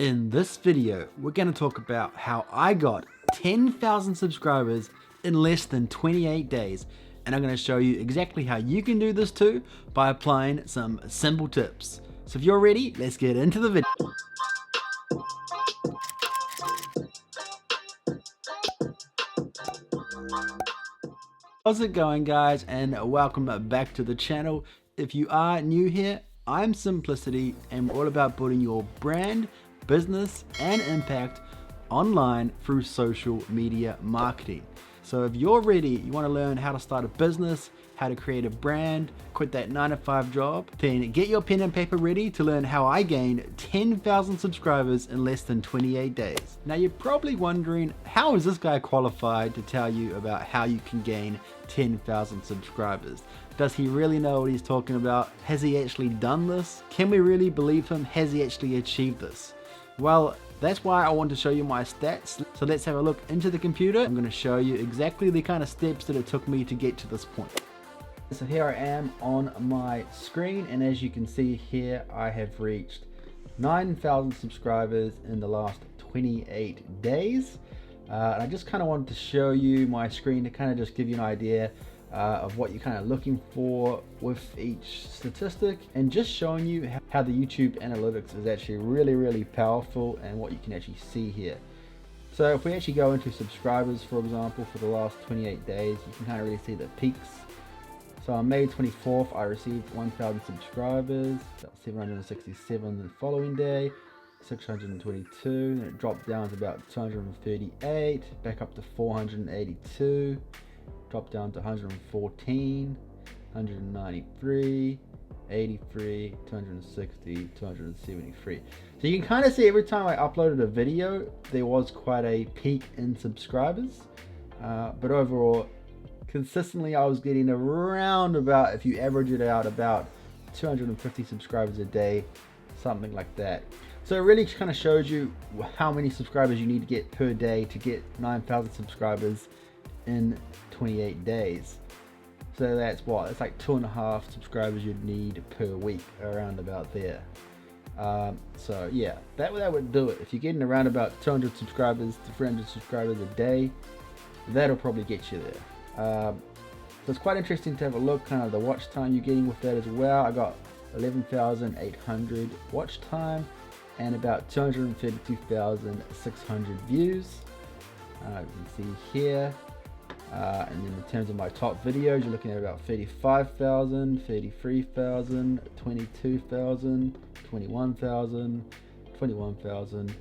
In this video, we're going to talk about how I got 10,000 subscribers in less than 28 days. And I'm going to show you exactly how you can do this too by applying some simple tips. So if you're ready, let's get into the video. How's it going, guys, and welcome back to the channel. If you are new here, I'm Simplicity and we're all about building your brand, business and impact online through social media marketing. So if you're ready, you want to learn how to start a business, how to create a brand, quit that 9-to-5 job, then get your pen and paper ready to learn how I gained 10,000 subscribers in less than 28 days. Now you're probably wondering, how is this guy qualified to tell you about how you can gain 10,000 subscribers? Does he really know what he's talking about? Has he actually done this? Can we really believe him? Has he actually achieved this? Well, that's why I want to show you my stats. So let's have a look into the computer. I'm going to show you exactly the kind of steps that it took me to get to this point. So here I am on my screen, and as you can see here, I have reached 9,000 subscribers in the last 28 days. And I just kind of wanted to show you my screen to kind of just give you an idea of what you're kind of looking for with each statistic, and just showing you how the YouTube analytics is actually really powerful and what you can actually see here. So if we actually go into subscribers, for example, for the last 28 days, you can kind of really see the peaks. So on May 24th, I received 1,000 subscribers, 767 the following day, 622, and it dropped down to about 238, back up to 482, dropped down to 114, 193, 83, 260, 273. So you can kind of see every time I uploaded a video, there was quite a peak in subscribers, but overall, consistently I was getting around about, if you average it out, about 250 subscribers a day, something like that. So it really kind of shows you how many subscribers you need to get per day to get 9,000 subscribers in 28 days. So that's what, it's like 2.5 subscribers you'd need per week, around about there. So yeah, that would do it. If you're getting around about 200 subscribers to 300 subscribers a day, that'll probably get you there. So it's quite interesting to have a look kind of the watch time you're getting with that as well. I got 11,800 watch time and about 232,600 views. You can see here. And then in terms of my top videos, you're looking at about 35,000, 33,000, 22,000, 21,000, 21,000.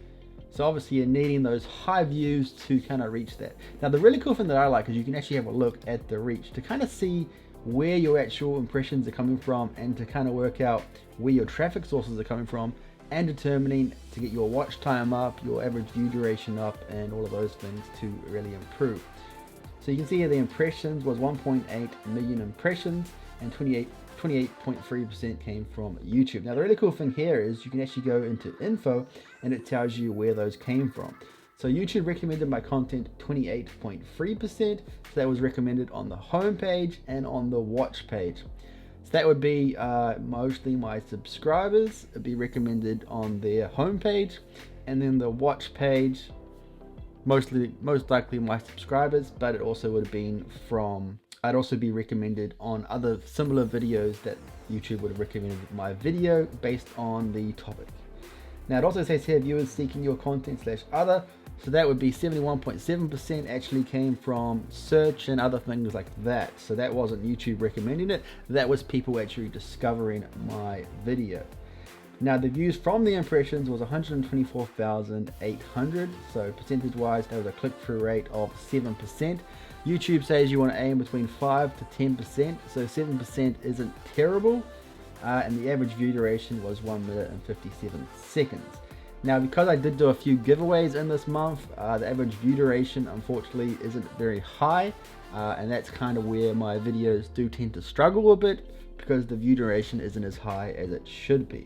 So obviously you're needing those high views to kind of reach that. Now the really cool thing that I like is you can actually have a look at the reach to kind of see where your actual impressions are coming from, and to kind of work out where your traffic sources are coming from, and determining to get your watch time up, your average view duration up, and all of those things to really improve. So you can see here the impressions was 1.8 million impressions, and 28.3% came from YouTube. Now the really cool thing here is you can actually go into info and it tells you where those came from. So YouTube recommended my content 28.3%, so that was recommended on the home page and on the watch page. So that would be mostly my subscribers. It'd be recommended on their home page, and then the watch page, most likely my subscribers, but it also would have been from, I'd also be recommended on other similar videos that YouTube would have recommended my video based on the topic. Now it also says here viewers seeking your content / other, so that would be 71.7% actually came from search and other things like that. So that wasn't YouTube recommending it, that was people actually discovering my video. Now the views from the impressions was 124,800, so percentage wise that was a click-through rate of 7%. YouTube says you want to aim between 5 to 10%, so 7% isn't terrible, and the average view duration was 1 minute and 57 seconds. Now because I did do a few giveaways in this month, the average view duration unfortunately isn't very high, and that's kind of where my videos do tend to struggle a bit, because the view duration isn't as high as it should be.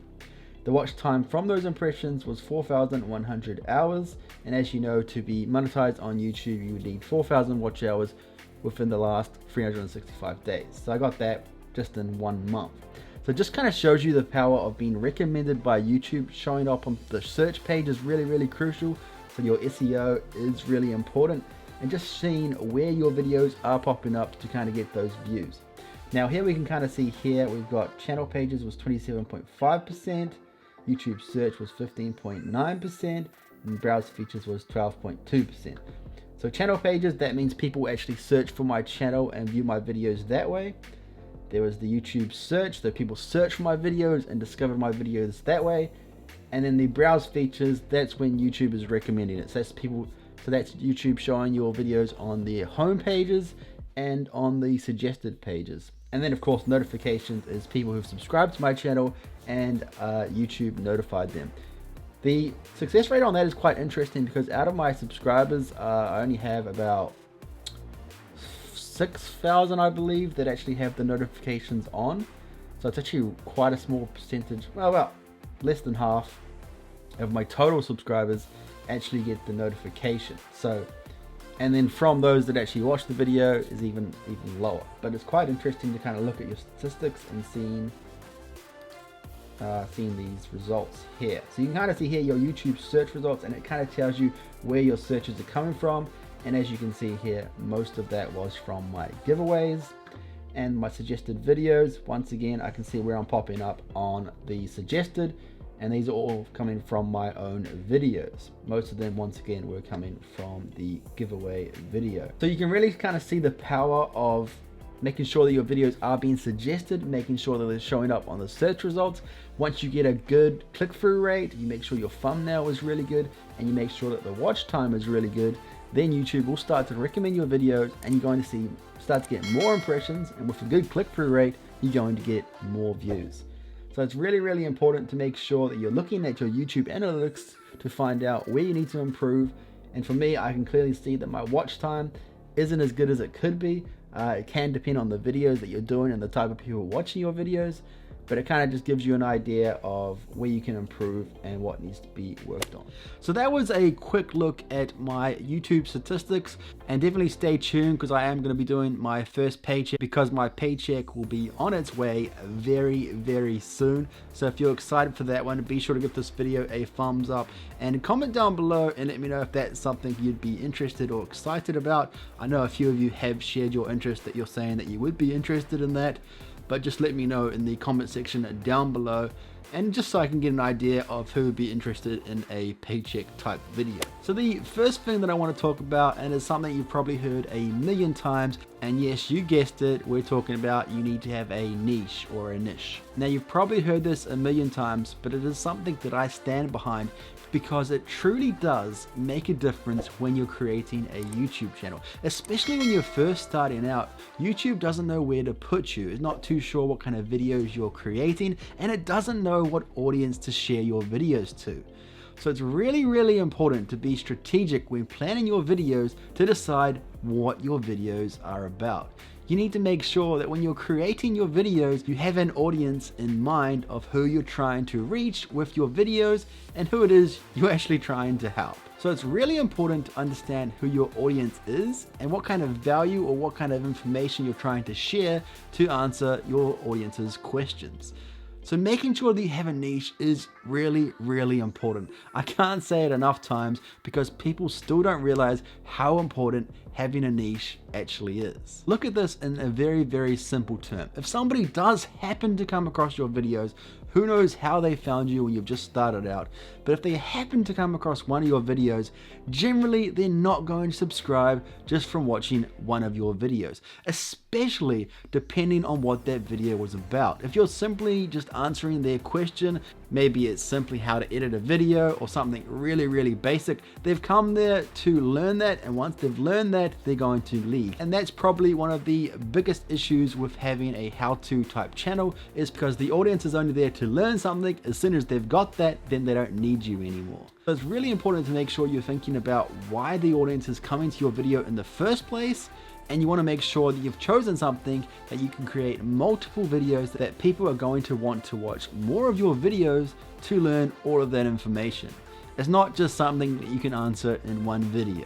The watch time from those impressions was 4,100 hours, and as you know, to be monetized on YouTube you would need 4,000 watch hours within the last 365 days. So I got that just in 1 month. So it just kind of shows you the power of being recommended by YouTube. Showing up on the search page is really, really crucial. So your SEO is really important, and just seeing where your videos are popping up to kind of get those views. Now here we can kind of see here, we've got channel pages was 27.5%, YouTube search was 15.9%, and browse features was 12.2%. So channel pages, that means people actually search for my channel and view my videos that way. There was the YouTube search, so people search for my videos and discover my videos that way. And then the browse features, that's when YouTube is recommending it. So that's YouTube showing your videos on their home pages and on the suggested pages. And then of course notifications is people who've subscribed to my channel and YouTube notified them. The success rate on that is quite interesting, because out of my subscribers, I only have about 6,000, I believe, that actually have the notifications on. So it's actually quite a small percentage, well, less than half of my total subscribers actually get the notification. So, and then from those that actually watch the video is even lower. But it's quite interesting to kind of look at your statistics and seeing these results here. So you can kind of see here your YouTube search results, and it kind of tells you where your searches are coming from. And as you can see here, most of that was from my giveaways and my suggested videos. Once again, I can see where I'm popping up on the suggested, and these are all coming from my own videos. Most of them, once again, were coming from the giveaway video. So you can really kind of see the power of making sure that your videos are being suggested, making sure that they're showing up on the search results. Once you get a good click-through rate, you make sure your thumbnail is really good, and you make sure that the watch time is really good, then YouTube will start to recommend your videos, and you're going to start to get more impressions, and with a good click-through rate, you're going to get more views. So it's really, really important to make sure that you're looking at your YouTube analytics to find out where you need to improve. And for me, I can clearly see that my watch time isn't as good as it could be. It can depend on the videos that you're doing and the type of people watching your videos, but it kind of just gives you an idea of where you can improve and what needs to be worked on. So that was a quick look at my YouTube statistics, and definitely stay tuned, because I am going to be doing my first paycheck, because my paycheck will be on its way very, very soon. So if you're excited for that one, be sure to give this video a thumbs up and comment down below and let me know if that's something you'd be interested or excited about. I know a few of you have shared your interest, that you're saying that you would be interested in that. But just let me know in the comment section down below, and just so I can get an idea of who would be interested in a paycheck type video. So the first thing that I want to talk about, and it's something you've probably heard a million times, and yes, you guessed it, we're talking about you need to have a niche or a niche. Now you've probably heard this a million times, but it is something that I stand behind, because it truly does make a difference when you're creating a YouTube channel, especially when you're first starting out. YouTube doesn't know where to put you. It's not too sure what kind of videos you're creating, and it doesn't know what audience to share your videos to. So it's really, really important to be strategic when planning your videos to decide what your videos are about. You need to make sure that when you're creating your videos, you have an audience in mind of who you're trying to reach with your videos and who it is you're actually trying to help. So it's really important to understand who your audience is and what kind of value or what kind of information you're trying to share to answer your audience's questions. So making sure that you have a niche is really, really important. I can't say it enough times, because people still don't realize how important having a niche actually is. Look at this in a very, very simple term. If somebody does happen to come across your videos, who knows how they found you when you've just started out, but if they happen to come across one of your videos, generally they're not going to subscribe just from watching one of your videos, especially depending on what that video was about. If you're simply just answering their question, maybe it's simply how to edit a video or something really, really basic, they've come there to learn that, and once they've learned that, they're going to leave. And that's probably one of the biggest issues with having a how-to type channel, is because the audience is only there to learn something. As soon as they've got that, then they don't need you anymore. So it's really important to make sure you're thinking about why the audience is coming to your video in the first place, and you want to make sure that you've chosen something that you can create multiple videos that people are going to want to watch more of your videos to learn all of that information. It's not just something that you can answer in one video.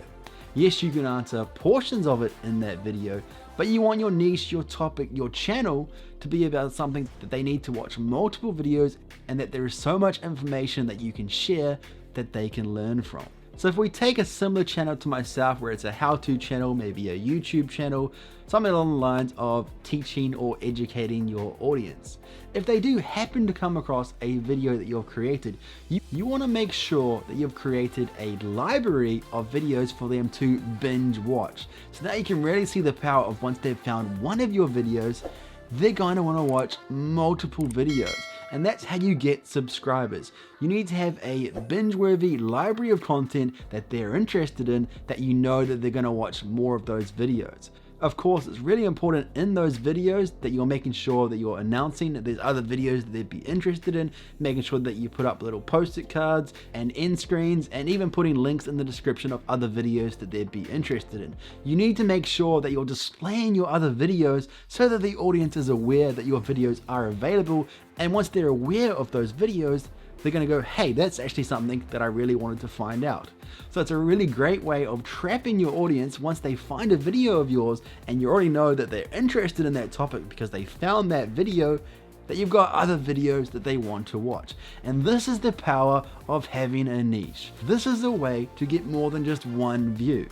Yes, you can answer portions of it in that video, but you want your niche, your topic, your channel to be about something that they need to watch multiple videos and that there is so much information that you can share that they can learn from. So if we take a similar channel to myself where it's a how-to channel, maybe a YouTube channel, something along the lines of teaching or educating your audience. If they do happen to come across a video that you've created, you want to make sure that you've created a library of videos for them to binge watch. So now you can really see the power of once they've found one of your videos, they're going to want to watch multiple videos. And that's how you get subscribers. You need to have a binge-worthy library of content that they're interested in, that you know that they're going to watch more of those videos. Of course, it's really important in those videos that you're making sure that you're announcing that there's other videos that they'd be interested in, making sure that you put up little post-it cards and end screens, and even putting links in the description of other videos that they'd be interested in. You need to make sure that you're displaying your other videos so that the audience is aware that your videos are available, and once they're aware of those videos, they're going to go, hey, that's actually something that I really wanted to find out. So it's a really great way of trapping your audience once they find a video of yours and you already know that they're interested in that topic because they found that video, that you've got other videos that they want to watch. And this is the power of having a niche. This is a way to get more than just one view.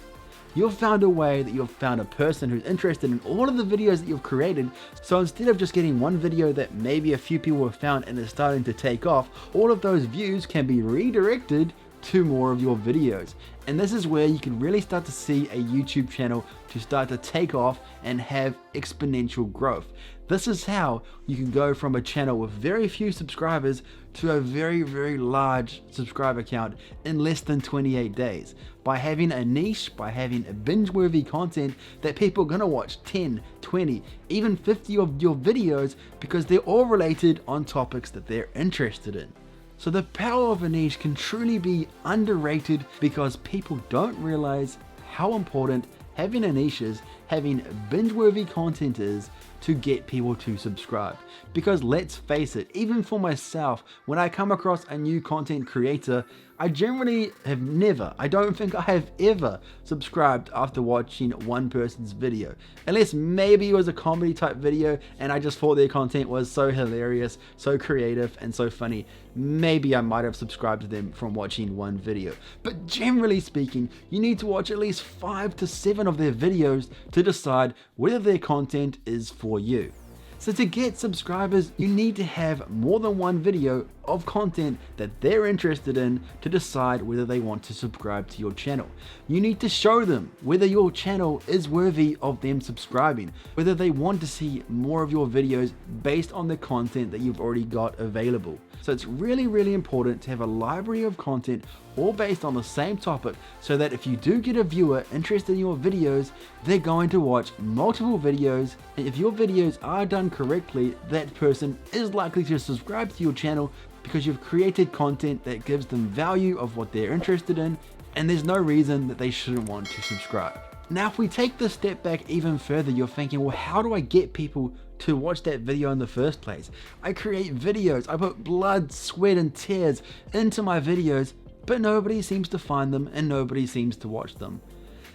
You've found a way that you've found a person who's interested in all of the videos that you've created. So instead of just getting one video that maybe a few people have found and is starting to take off, all of those views can be redirected to more of your videos. And this is where you can really start to see a YouTube channel to start to take off and have exponential growth. This is how you can go from a channel with very few subscribers to a very, very large subscriber count in less than 28 days. By having a niche, by having a binge-worthy content that people are gonna watch 10, 20, even 50 of your videos because they're all related on topics that they're interested in. So the power of a niche can truly be underrated because people don't realize how important having a niche is, having binge-worthy content is to get people to subscribe. Because let's face it, even for myself, when I come across a new content creator, I generally have never, I don't think I have ever subscribed after watching one person's video. Unless maybe it was a comedy type video and I just thought their content was so hilarious, so creative and so funny. Maybe I might have subscribed to them from watching one video. But generally speaking, you need to watch at least 5 to 7 of their videos to decide whether their content is for you. So to get subscribers, you need to have more than one video of content that they're interested in to decide whether they want to subscribe to your channel. You need to show them whether your channel is worthy of them subscribing, whether they want to see more of your videos based on the content that you've already got available. So it's really, really important to have a library of content all based on the same topic so that if you do get a viewer interested in your videos, they're going to watch multiple videos, and if your videos are done correctly, that person is likely to subscribe to your channel because you've created content that gives them value of what they're interested in, and there's no reason that they shouldn't want to subscribe. Now, if we take this step back even further, you're thinking, well, how do I get people to watch that video in the first place? I create videos, I put blood, sweat, and tears into my videos, but nobody seems to find them and nobody seems to watch them.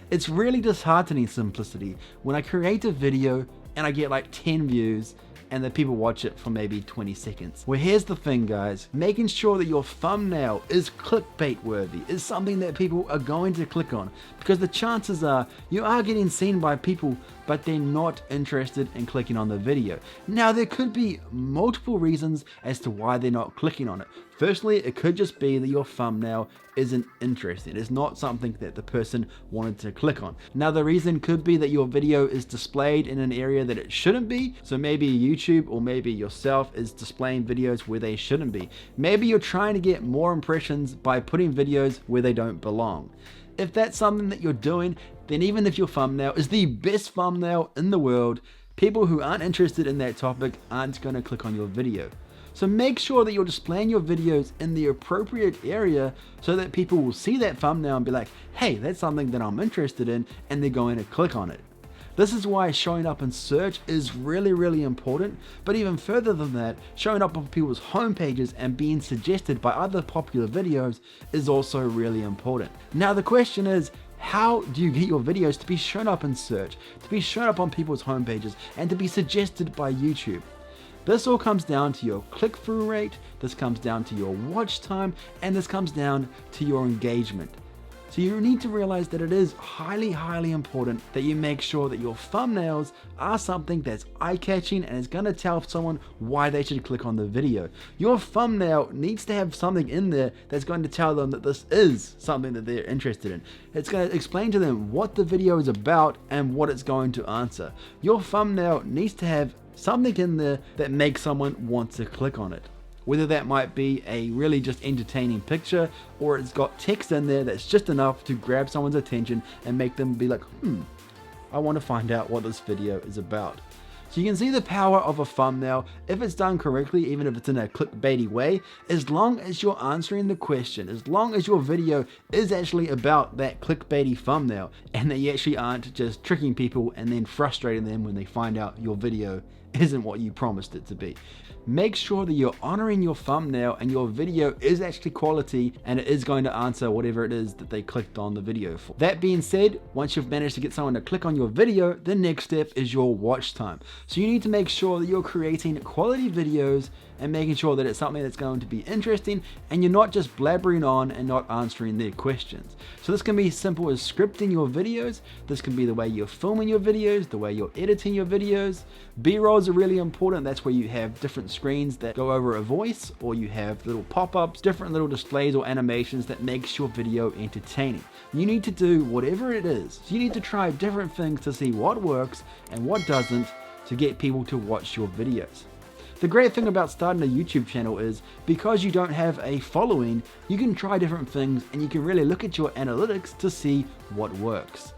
It's really disheartening, Simplicity, when I create a video and I get like 10 views and then people watch it for maybe 20 seconds. Well, here's the thing, guys. Making sure that your thumbnail is clickbait worthy is something that people are going to click on, because the chances are you are getting seen by people, but they're not interested in clicking on the video. Now, there could be multiple reasons as to why they're not clicking on it. Firstly, it could just be that your thumbnail isn't interesting. It's not something that the person wanted to click on. Now, the reason could be that your video is displayed in an area that it shouldn't be. So maybe YouTube or maybe yourself is displaying videos where they shouldn't be. Maybe you're trying to get more impressions by putting videos where they don't belong. If that's something that you're doing, then even if your thumbnail is the best thumbnail in the world, people who aren't interested in that topic aren't going to click on your video. So make sure that you're displaying your videos in the appropriate area so that people will see that thumbnail and be like, hey, that's something that I'm interested in, and they're going to click on it. This is why showing up in search is really, really important. But even further than that, showing up on people's homepages and being suggested by other popular videos is also really important. Now the question is, How do you get your videos to be shown up in search, to be shown up on people's homepages, and to be suggested by YouTube? This all comes down to your click-through rate, this comes down to your watch time, and this comes down to your engagement. So you need to realize that it is highly, highly important that you make sure that your thumbnails are something that's eye-catching and is going to tell someone why they should click on the video. Your thumbnail needs to have something in there that's going to tell them that this is something that they're interested in. It's going to explain to them what the video is about and what it's going to answer. Your thumbnail needs to have something in there that makes someone want to click on it. Whether that might be a really just entertaining picture, or it's got text in there that's just enough to grab someone's attention and make them be like, I want to find out what this video is about. So you can see the power of a thumbnail if it's done correctly, even if it's in a clickbaity way, as long as you're answering the question, as long as your video is actually about that clickbaity thumbnail and that you actually aren't just tricking people and then frustrating them when they find out your video isn't what you promised it to be. Make sure that you're honoring your thumbnail and your video is actually quality and it is going to answer whatever it is that they clicked on the video for. That being said, once you've managed to get someone to click on your video, the next step is your watch time. So you need to make sure that you're creating quality videos and making sure that it's something that's going to be interesting and you're not just blabbering on and not answering their questions. So this can be simple as scripting your videos. This can be the way you're filming your videos, the way you're editing your videos. B-rolls are really important. That's where you have different screens that go over a voice, or you have little pop-ups, different little displays or animations that makes your video entertaining. You need to do whatever it is. So you need to try different things to see what works and what doesn't to get people to watch your videos. The great thing about starting a YouTube channel is because you don't have a following, you can try different things and you can really look at your analytics to see what works.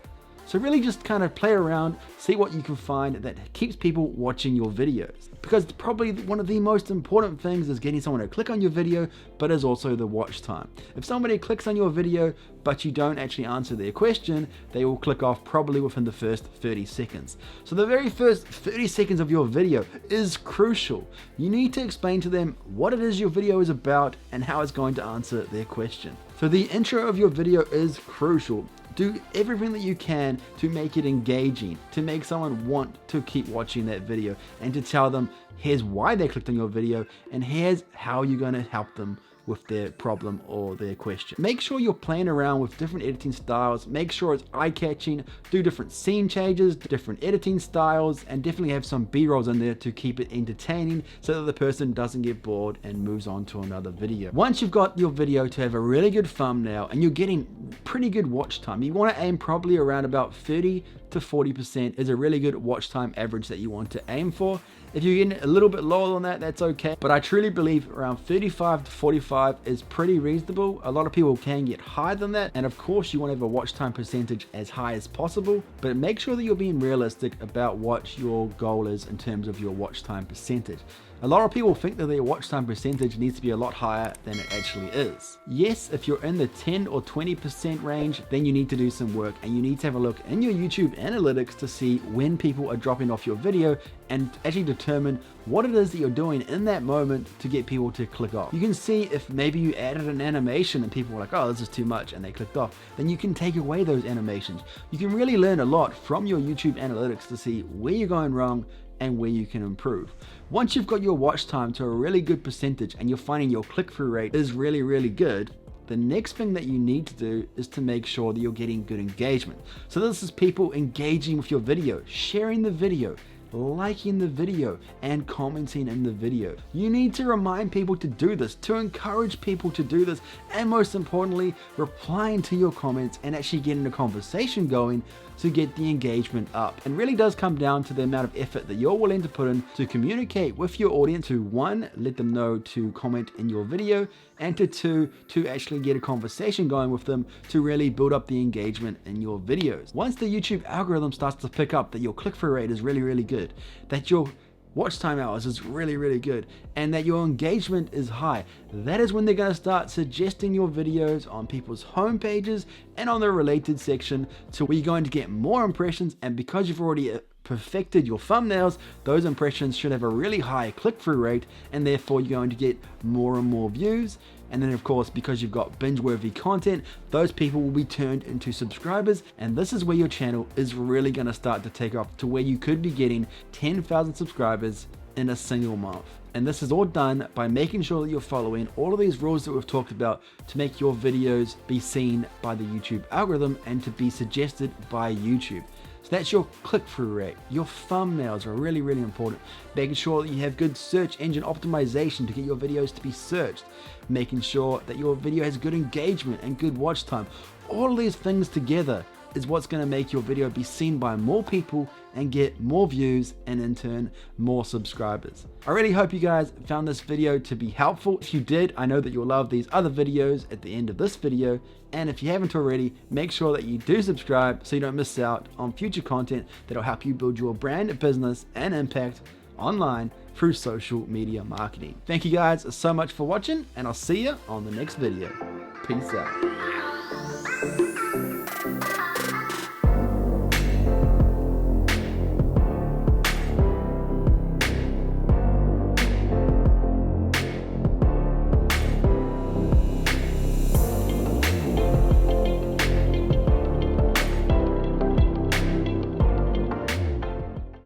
So really just kind of play around, see what you can find that keeps people watching your videos. Because probably one of the most important things is getting someone to click on your video, but is also the watch time. If somebody clicks on your video, but you don't actually answer their question, they will click off probably within the first 30 seconds. So the very first 30 seconds of your video is crucial. You need to explain to them what it is your video is about and how it's going to answer their question. So the intro of your video is crucial. Do everything that you can to make it engaging, to make someone want to keep watching that video, and to tell them here's why they clicked on your video and here's how you're going to help them with their problem or their question. Make sure you're playing around with different editing styles, make sure it's eye-catching, do different scene changes, different editing styles, and definitely have some B-rolls in there to keep it entertaining so that the person doesn't get bored and moves on to another video. Once you've got your video to have a really good thumbnail and you're getting pretty good watch time, you want to aim probably around about 30 to 40% is a really good watch time average that you want to aim for. If you're getting a little bit lower than that, that's okay. But I truly believe around 35 to 45 is pretty reasonable. A lot of people can get higher than that. And of course you want to have a watch time percentage as high as possible, but make sure that you're being realistic about what your goal is in terms of your watch time percentage. A lot of people think that their watch time percentage needs to be a lot higher than it actually is. Yes, if you're in the 10 or 20% range, then you need to do some work and you need to have a look in your YouTube analytics to see when people are dropping off your video and actually determine what it is that you're doing in that moment to get people to click off. You can see if maybe you added an animation and people were like, oh, this is too much, and they clicked off, then you can take away those animations. You can really learn a lot from your YouTube analytics to see where you're going wrong and where you can improve. Once you've got your watch time to a really good percentage and you're finding your click-through rate is really, really good, the next thing that you need to do is to make sure that you're getting good engagement. So this is people engaging with your video, sharing the video, liking the video, and commenting in the video. You need to remind people to do this, to encourage people to do this, and most importantly, replying to your comments and actually getting a conversation going to get the engagement up. And really does come down to the amount of effort that you're willing to put in to communicate with your audience, to one, let them know to comment in your video, and to two, to actually get a conversation going with them to really build up the engagement in your videos. Once the YouTube algorithm starts to pick up that your click-through rate is really, really good, that your watch time hours is really, really good, and that your engagement is high, that is when they're going to start suggesting your videos on people's home pages and on the related section, to where you're going to get more impressions. And because you've already perfected your thumbnails, those impressions should have a really high click-through rate, and therefore you're going to get more and more views. And then of course, because you've got binge-worthy content, those people will be turned into subscribers. And this is where your channel is really going to start to take off, to where you could be getting 10,000 subscribers in a single month. And this is all done by making sure that you're following all of these rules that we've talked about to make your videos be seen by the YouTube algorithm and to be suggested by YouTube. So that's your click-through rate. Your thumbnails are really, really important. Making sure that you have good search engine optimization to get your videos to be searched. Making sure that your video has good engagement and good watch time. All of these things together is what's going to make your video be seen by more people and get more views and in turn more subscribers. I really hope you guys found this video to be helpful. If you did, I know that you'll love these other videos at the end of this video, and if you haven't already, make sure that you do subscribe so you don't miss out on future content that'll help you build your brand, business and impact online through social media marketing. Thank you guys so much for watching, and I'll see you on the next video. Peace out.